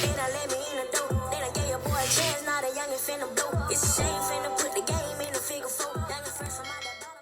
Then I let me in the door. Then I gave your boy a chance, now the youngin' finna blow. It's a shame finna put the game in the figure four. Youngin' fresh from out that bottom.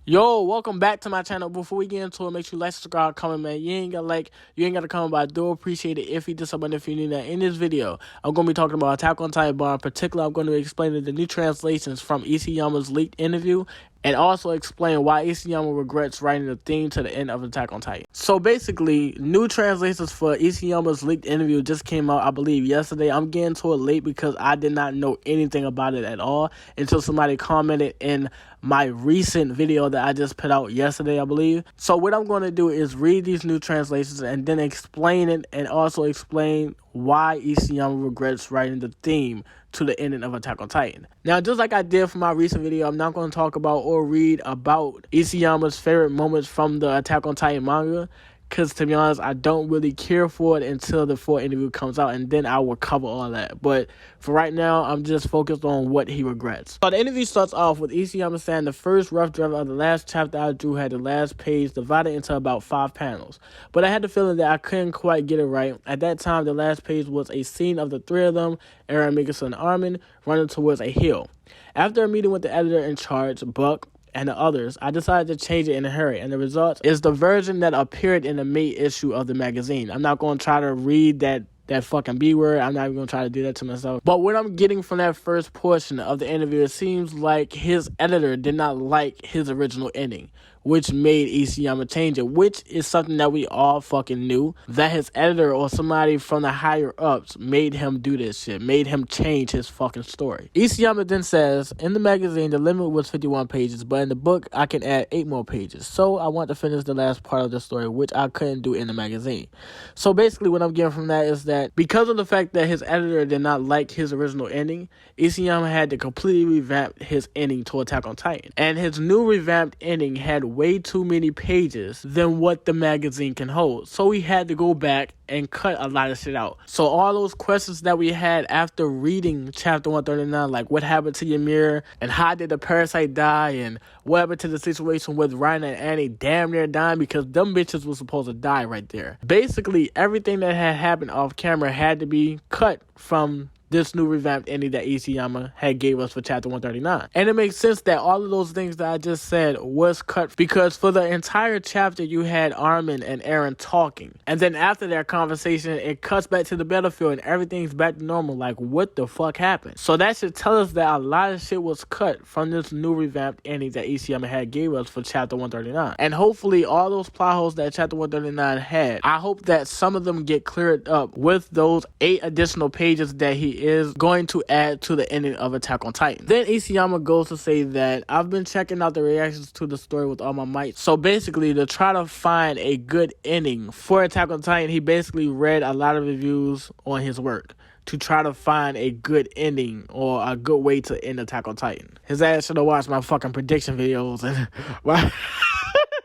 Yo, welcome back to my channel. Before we get into it, make sure you like, subscribe, comment, man. You ain't gotta comment, but I do appreciate it if you did something, if you need that. In this video, I'm gonna be talking about Attack on Titan, but in particular, I'm gonna be explaining the new translations from Isayama's leaked interview, and also explain why Isayama regrets writing the theme to the end of Attack on Titan. So basically, new translations for Isayama's leaked interview just came out, I believe, yesterday. I'm getting to it late because I did not know anything about it at all until somebody commented in my recent video that I just put out yesterday, I believe. So what I'm going to do is read these new translations and then explain it, and also explain why Isayama regrets writing the theme to the ending of Attack on Titan. Now, just like I did for my recent video, I'm not going to talk about or read about Isayama's favorite moments from the Attack on Titan manga, because to be honest, I don't really care for it until the full interview comes out, and then I will cover all that. But for right now, I'm just focused on what he regrets. So the interview starts off with Isayama saying the first rough draft of the last chapter I drew had the last page divided into about 5 panels. But I had the feeling that I couldn't quite get it right. At that time, the last page was a scene of the three of them, Eren, Mikasa, and Armin, running towards a hill. After a meeting with the editor in charge, Buck, and the others, I decided to change it in a hurry, and the result is the version that appeared in the May issue of the magazine. I'm not going to try to read that fucking B word. I'm not even going to try to do that to myself. But what I'm getting from that first portion of the interview, it seems like his editor did not like his original ending, which made Isayama change it, which is something that we all fucking knew, that his editor or somebody from the higher ups made him do this shit, made him change his fucking story. Isayama then says, in the magazine, the limit was 51 pages, but in the book, I can add 8 more pages. So I want to finish the last part of the story, which I couldn't do in the magazine. So basically what I'm getting from that is that because of the fact that his editor did not like his original ending, Isayama had to completely revamp his ending to Attack on Titan. And his new revamped ending had way too many pages than what the magazine can hold. So he had to go back and cut a lot of shit out. So all those questions that we had after reading chapter 139, like what happened to Ymir, and how did the parasite die, and what happened to the situation with Ryan and Annie damn near dying, because them bitches was supposed to die right there. Basically, everything that had happened off camera had to be cut from this new revamped ending that Isayama had gave us for chapter 139. And it makes sense that all of those things that I just said was cut, because for the entire chapter you had Armin and Eren talking, and then after their conversation it cuts back to the battlefield and everything's back to normal. Like, what the fuck happened? So that should tell us that a lot of shit was cut from this new revamped ending that Isayama had gave us for chapter 139. And hopefully all those plot holes that chapter 139 had, I hope that some of them get cleared up with those 8 additional pages that he is going to add to the ending of Attack on Titan. Then Isayama goes to say that I've been checking out the reactions to the story with all my might. So basically, to try to find a good ending for Attack on Titan, he basically read a lot of reviews on his work to try to find a good ending or a good way to end Attack on Titan. His ass should have watched my fucking prediction videos and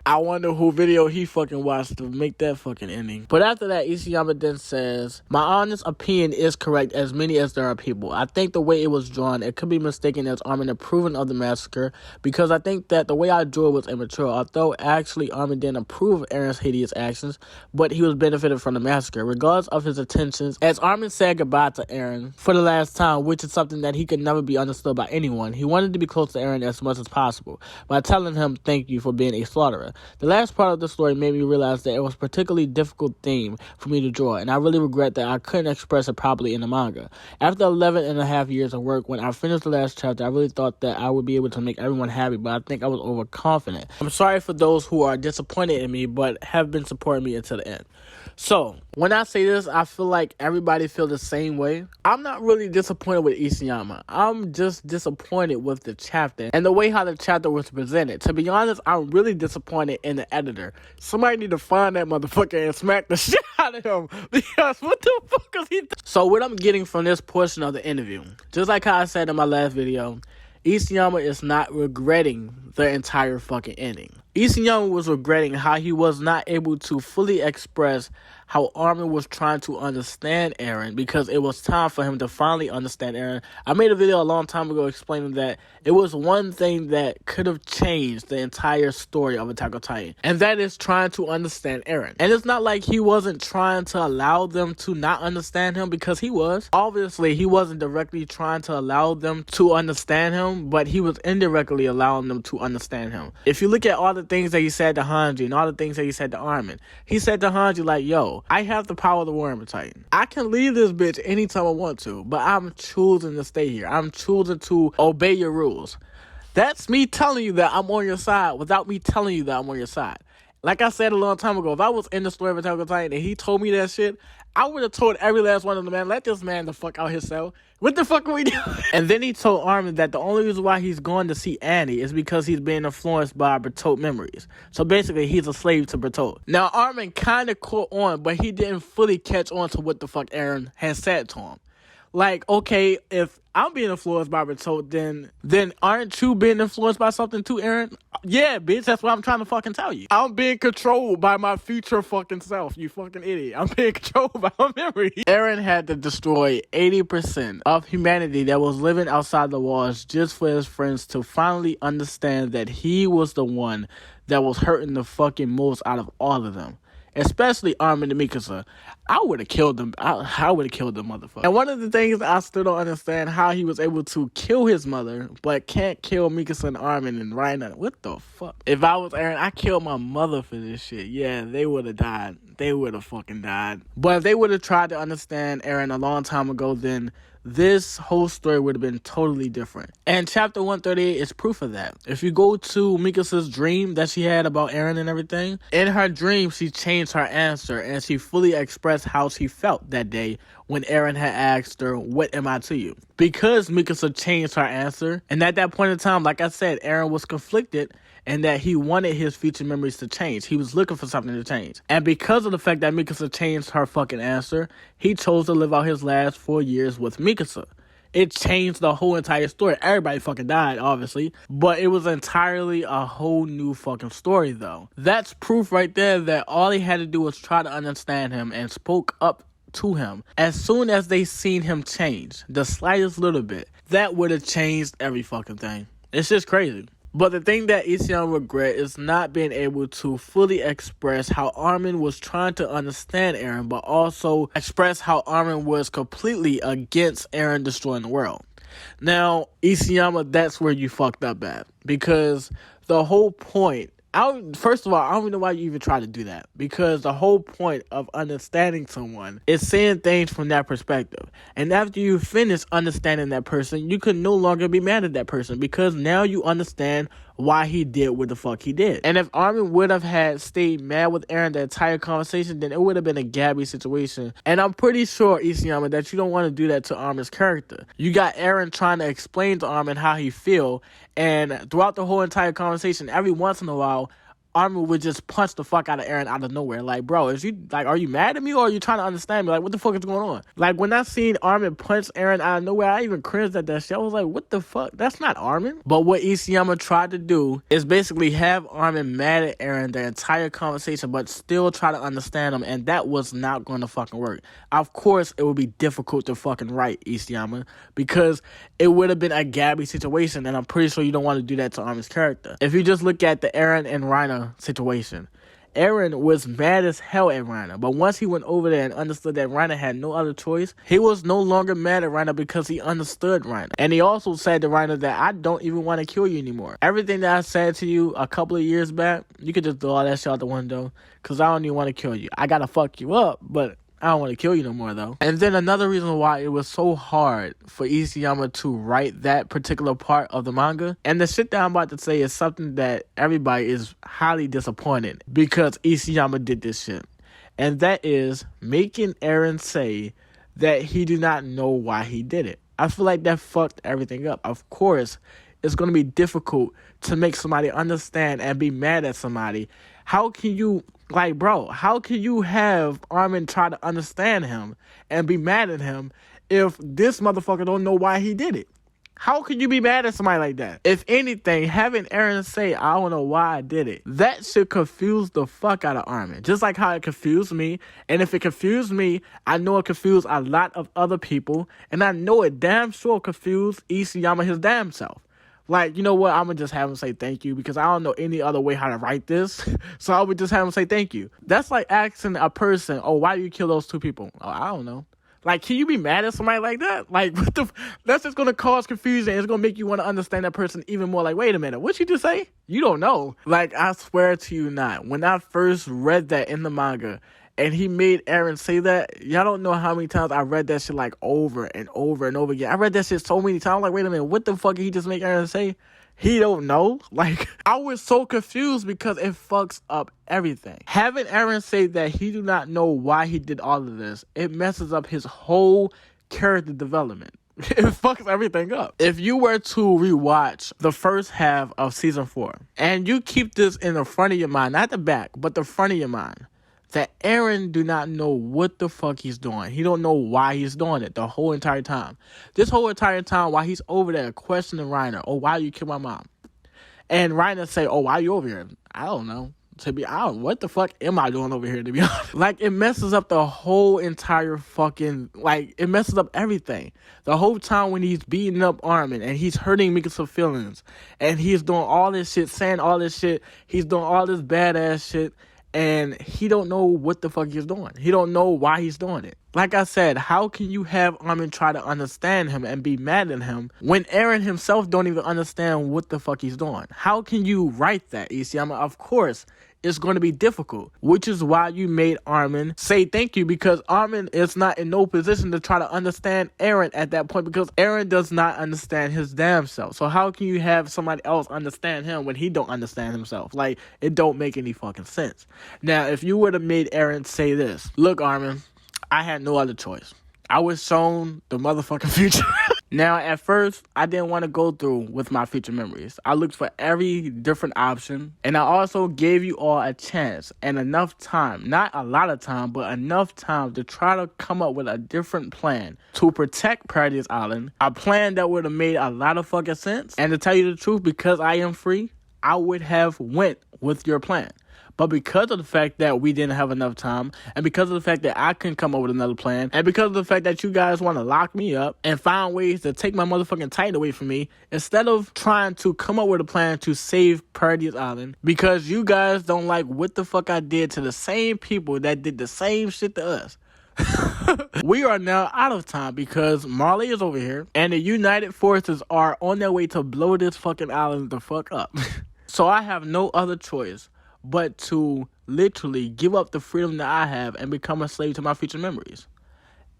I wonder who video he fucking watched to make that fucking ending. But after that, Isayama then says, my honest opinion is correct as many as there are people. I think the way it was drawn, it could be mistaken as Armin approving of the massacre, because I think that the way I drew it was immature, although actually Armin didn't approve of Eren's hideous actions, but he was benefited from the massacre, regardless of his intentions, as Armin said goodbye to Eren for the last time, which is something that he could never be understood by anyone. He wanted to be close to Eren as much as possible by telling him thank you for being a slaughterer. The last part of the story made me realize that it was a particularly difficult theme for me to draw, and I really regret that I couldn't express it properly in the manga. After 11 and a half years of work, when I finished the last chapter, I really thought that I would be able to make everyone happy, but I think I was overconfident. I'm sorry for those who are disappointed in me, but have been supporting me until the end. So, when I say this, I feel like everybody feels the same way. I'm not really disappointed with Isayama. I'm just disappointed with the chapter and the way how the chapter was presented. To be honest, I'm really disappointed in the editor. Somebody need to find that motherfucker and smack the shit out of him, because what the fuck is he So what I'm getting from this portion of the interview, just like how I said in my last video, Isayama is not regretting the entire fucking ending. Isayama was regretting how he was not able to fully express how Armin was trying to understand Eren, because it was time for him to finally understand Eren. I made a video a long time ago explaining that it was one thing that could have changed the entire story of Attack on Titan, and that is trying to understand Eren. And it's not like he wasn't trying to allow them to not understand him, because he was. Obviously, he wasn't directly trying to allow them to understand him, but he was indirectly allowing them to understand him. If you look at all the things that he said to Hanji and all the things that he said to Armin, he said to Hanji like, yo, I have the power of the Warhammer Titan. I can leave this bitch anytime I want to, but I'm choosing to stay here. I'm choosing to obey your rules. That's me telling you that I'm on your side without me telling you that I'm on your side. Like I said a long time ago, if I was in the story of Attack on Titan and he told me that shit, I would have told every last one of them, man, let this man the fuck out himself. What the fuck are we doing? And then he told Armin that the only reason why he's going to see Annie is because he's being influenced by Bertolt memories. So basically, he's a slave to Bertolt. Now, Armin kind of caught on, but he didn't fully catch on to what the fuck Eren had said to him. Like, okay, if I'm being influenced by Bertolt, then aren't you being influenced by something too, Eren? Yeah, bitch, that's what I'm trying to fucking tell you. I'm being controlled by my future fucking self, you fucking idiot. I'm being controlled by my memory. Eren had to destroy 80% of humanity that was living outside the walls just for his friends to finally understand that he was the one that was hurting the fucking most out of all of them. Especially Armin and Mikasa. I would have killed them. I would have killed them, motherfucker. And one of the things I still don't understand, how he was able to kill his mother, but can't kill Mikasa and Armin and Reiner. What the fuck? If I was Eren, I killed my mother for this shit. Yeah, they would have died. They would have fucking died. But if they would have tried to understand Eren a long time ago, then this whole story would have been totally different. And chapter 138 is proof of that. If you go to Mikasa's dream that she had about Eren and everything, in her dream, she changed her answer and she fully expressed how she felt that day when Eren had asked her, what am I to you? Because Mikasa changed her answer, and at that point in time, like I said, Eren was conflicted and that he wanted his future memories to change. He was looking for something to change. And because of the fact that Mikasa changed her fucking answer, he chose to live out his last 4 years with Mikasa. It changed the whole entire story. Everybody fucking died, obviously. But it was entirely a whole new fucking story, though. That's proof right there that all he had to do was try to understand him and spoke up to him. As soon as they seen him change, the slightest little bit, that would have changed every fucking thing. It's just crazy. But the thing that Isayama regret is not being able to fully express how Armin was trying to understand Eren, but also express how Armin was completely against Eren destroying the world. Now, Isayama, that's where you fucked up at. Because the whole point, first of all, I don't even know why you even try to do that. Because the whole point of understanding someone is seeing things from that perspective. And after you finish understanding that person, you can no longer be mad at that person. Because now you understand why he did what the fuck he did. And if Armin would have had stayed mad with Eren the entire conversation, then it would have been a Gabby situation. And I'm pretty sure, Isayama, that you don't want to do that to Armin's character. You got Eren trying to explain to Armin how he feel, and throughout the whole entire conversation, every once in a while, Armin would just punch the fuck out of Eren out of nowhere. Like, bro, are you mad at me or are you trying to understand me? Like, what the fuck is going on? Like, when I seen Armin punch Eren out of nowhere, I even cringed at that shit. I was like, what the fuck? That's not Armin. But what Isayama tried to do is basically have Armin mad at Eren the entire conversation, but still try to understand him, and that was not going to fucking work. Of course, it would be difficult to fucking write, Isayama, because it would have been a Gabby situation, and I'm pretty sure you don't want to do that to Armin's character. If you just look at the Eren and Reiner situation, Eren was mad as hell at Reiner, but once he went over there and understood that Reiner had no other choice, he was no longer mad at Reiner because he understood Reiner. And he also said to Reiner that I don't even want to kill you anymore. Everything that I said to you a couple of years back, you could just throw all that shit out the window, because I don't even want to kill you. I gotta fuck you up, but I don't want to kill you no more, though. And then another reason why it was so hard for Isayama to write that particular part of the manga, and the shit that I'm about to say is something that everybody is highly disappointed because Isayama did this shit. And that is making Eren say that he do not know why he did it. I feel like that fucked everything up. Of course, it's going to be difficult to make somebody understand and be mad at somebody. How can you... Like, bro, how can you have Armin try to understand him and be mad at him if this motherfucker don't know why he did it? How could you be mad at somebody like that? If anything, having Eren say, I don't know why I did it, that should confuse the fuck out of Armin. Just like how it confused me. And if it confused me, I know it confused a lot of other people. And I know it damn sure confused Isayama his damn self. Like, you know what? I'm going to just have him say thank you because I don't know any other way how to write this. So I would just have him say thank you. That's like asking a person, oh, why do you kill those two people? Oh, I don't know. Like, can you be mad at somebody like that? Like, what the that's just going to cause confusion. It's going to make you want to understand that person even more. Like, wait a minute, what you just say? You don't know. Like, I swear to you not. When I first read that in the manga and he made Eren say that, y'all don't know how many times I read that shit like over and over and over again. I read that shit so many times. I'm like, wait a minute, what the fuck did he just make Eren say? He don't know. Like, I was so confused because it fucks up everything. Having Eren say that he do not know why he did all of this, it messes up his whole character development. It fucks everything up. If you were to rewatch the first half of season 4, and you keep this in the front of your mind, not the back, but the front of your mind, that Eren do not know what the fuck he's doing. He don't know why he's doing it the whole entire time. This whole entire time while he's over there questioning Reiner, oh, why you kill my mom? And Reiner say, oh, why you over here? I don't know. What the fuck am I doing over here, to be honest? Like, it messes up the whole entire fucking, like, it messes up everything. The whole time when he's beating up Armin and he's hurting Mikasa's feelings and he's doing all this shit, saying all this shit, he's doing all this badass shit, and he don't know what the fuck he's doing. He don't know why he's doing it. Like I said, how can you have Armin try to understand him and be mad at him when Eren himself don't even understand what the fuck he's doing? How can you write that, Isayama? Of course, it's going to be difficult, which is why you made Armin say thank you, because Armin is not in no position to try to understand Eren at that point, because Eren does not understand his damn self. So how can you have somebody else understand him when he don't understand himself? Like, it don't make any fucking sense. Now, if you would have made Eren say this, look, Armin, I had no other choice. I was shown the motherfucking future. Now, at first, I didn't want to go through with my future memories. I looked for every different option, and I also gave you all a chance and enough time, not a lot of time, but enough time to try to come up with a different plan to protect Paradise Island, a plan that would have made a lot of fucking sense. And to tell you the truth, because I am free, I would have went with your plan. But because of the fact that we didn't have enough time, and because of the fact that I couldn't come up with another plan, and because of the fact that you guys want to lock me up and find ways to take my motherfucking Titan away from me, instead of trying to come up with a plan to save Paradise Island, because you guys don't like what the fuck I did to the same people that did the same shit to us. We are now out of time because Marley is over here, and the United Forces are on their way to blow this fucking island the fuck up. So I have no other choice but to literally give up the freedom that I have and become a slave to my future memories.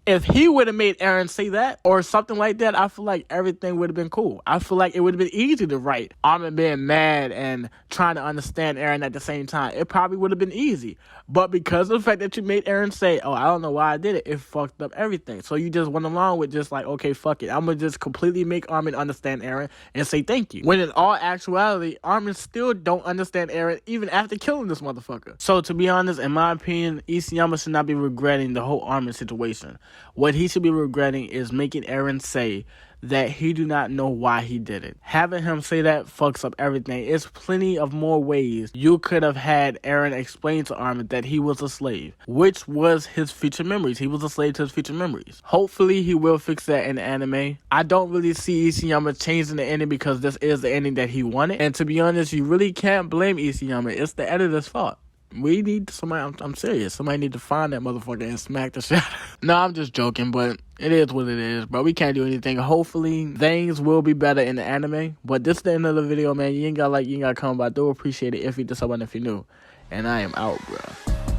If he would have made Eren say that or something like that, I feel like everything would have been cool. I feel like it would have been easy to write Armin being mad and trying to understand Eren at the same time. It probably would have been easy. But because of the fact that you made Eren say, oh, I don't know why I did it, it fucked up everything. So you just went along with just like, okay, fuck it. I'm going to just completely make Armin understand Eren and say thank you. When in all actuality, Armin still don't understand Eren even after killing this motherfucker. So to be honest, in my opinion, Isayama should not be regretting the whole Armin situation. What he should be regretting is making Eren say that he do not know why he did it. Having him say that fucks up everything. It's plenty of more ways you could have had Eren explain to Armin that he was a slave, which was his future memories. He was a slave to his future memories. Hopefully he will fix that in the anime. I don't really see Isayama changing the ending because this is the ending that he wanted. And to be honest, you really can't blame Isayama. It's the editor's fault. We need somebody, I'm serious, somebody need to find that motherfucker and smack the shit out of him. No, I'm just joking, but it is what it is, bro. We can't do anything. Hopefully, things will be better in the anime. But this is the end of the video, man. You ain't gotta comment, I do appreciate it if you did something if you new. And I am out, bro.